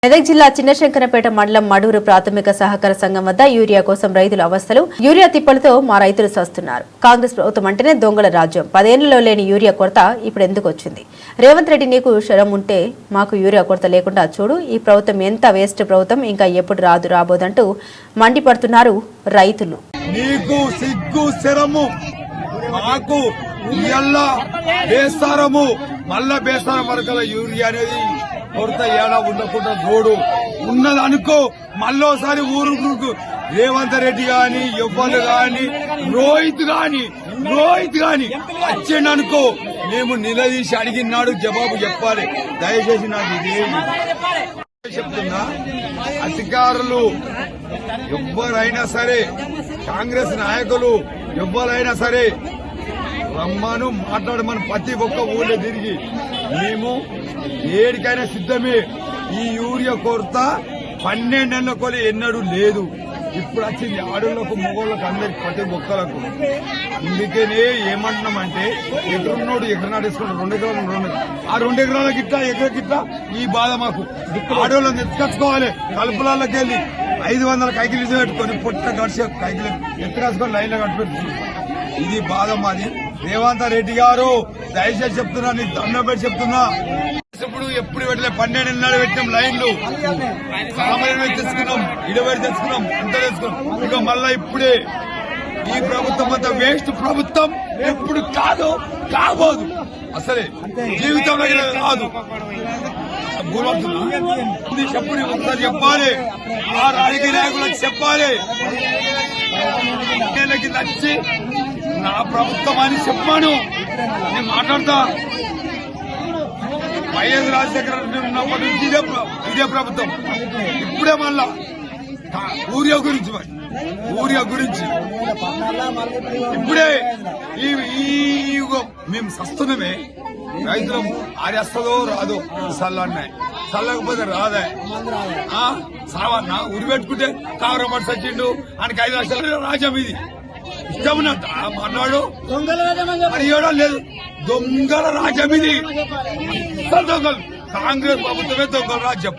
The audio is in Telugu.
మెదక్ జిల్లా చిన్నశంకరపేట మండలం మడూరు ప్రాథమిక సహకార సంఘం వద్ద యూరియా కోసం రైతుల అవస్థలు. యూరియా తిప్పలతో మా రైతులు సస్తున్నారు. కాంగ్రెస్ ప్రభుత్వం అంటేనే దొంగల రాజ్యం. 10 ఏళ్లలో లేని యూరియా కొరత ఇప్పుడు ఎందుకు వచ్చింది? రేవంత్ రెడ్డి, నీకు శరం ఉంటే మాకు యూరియా కొరత లేకుండా చూడు. ఈ ప్రభుత్వం ఎంత వేస్ట్ ప్రభుత్వం, ఇంకా ఎప్పుడు రాబోదంటూ మండిపడుతున్నారు రైతులు. నీకు సిగ్గు శరము, మాకు ఇయ్యల్లా బేస్తారము, మళ్ళా బేస్తారం వరకల యూరియా అనేది కొరత ఏడా ఉండకుండా చూడు. ఉన్నదనుకో మళ్ళోసారి ఊరు రేవంత్ రెడ్డి గాని, ఎవ్వరు గాని, రోహిత్ గాని వచ్చిండనుకో మేము నిలదీసి అడిగినాడు జవాబు చెప్పాలి. దయచేసి నాకు ఇదే చెప్తున్నా, అధికారులు ఎవ్వరైనా సరే, కాంగ్రెస్ నాయకులు ఎవ్వరైనా సరే రమ్మను, మాట్లాడమని ప్రతి ఒక్క ఊళ్ళో తిరిగి మేము ఏడికైనా సిద్ధమే. ఈ యూరియా కొరత 12 నెలల కొలి ఎన్నడూ లేదు. ఇప్పుడు వచ్చింది ఆడోళ్లకు, మగోళ్లకు, అందరికి ప్రతి ఒక్కలకు. అందుకనే ఏమంటున్నామంటే, ఎదురున్నోడు ఎకర నాటేసుకుంటాడు, 2 ఎకరాలు ఆ 2 ఎకరాల గిట్లా ఈ బాధ మాకు. ఆడోళ్ళని ఎత్తుకొచ్చుకోవాలి, కలుపులకి వెళ్ళి 500 కైకిలు పెట్టుకొని పొట్ట గడిచే కైకిలు ఎత్తుకొచ్చుకొని లైన్లో కట్టిపెట్టుకున్నాం. ఇది బాధ మాది. రేవంత్ రెడ్డి గారు దయచేసి చెప్తున్నా, నీకు దండం పెట్టి చెప్తున్నా, ఇప్పుడు ఎప్పుడు పెట్టలే. 12 నెలలు పెట్టినాం లైన్లు, సామాన్యులు తెచ్చుకున్నాం, ఇడవరి తెచ్చుకున్నాం, అంత తెచ్చుకున్నాం. ఇక మళ్ళా ఇప్పుడే ఈ ప్రభుత్వం అంతా వేస్ట్ ప్రభుత్వం. ఎప్పుడు కాబోదు, అసలే జీవితంలో కాదు. చెప్పుడు ఒకసారి చెప్పాలి, ఆ రాజకీయ నాయకులకు చెప్పాలి. కింద వచ్చి నా ప్రభుత్వం అని చెప్పాను, నేను మాట్లాడతా. వైఎస్ రాజశేఖర రెడ్డి ఉన్నప్పటి నుంచి ఇదే ప్రభుత్వం. ఇప్పుడే మళ్ళా ఊరియా గురించి ఇప్పుడే మేము సస్తున్నామే. రైతులం ఆరేస్తుందో రాదో చల్లన్నాయి, చల్లకపోతే రాదే. సావన్నా ఉరి పెట్టుకుంటే కావరమని సచ్చిండు, ఆయనకి 5 లక్షల రాజ్యం. ఇది ఇష్టమున్నట్టు అన్నాడు, అడిగడం లేదు. దొంగల రాజ్యం ఇది. దొంగలు, కాంగ్రెస్ ప్రభుత్వమే దొంగల రాజ్యం.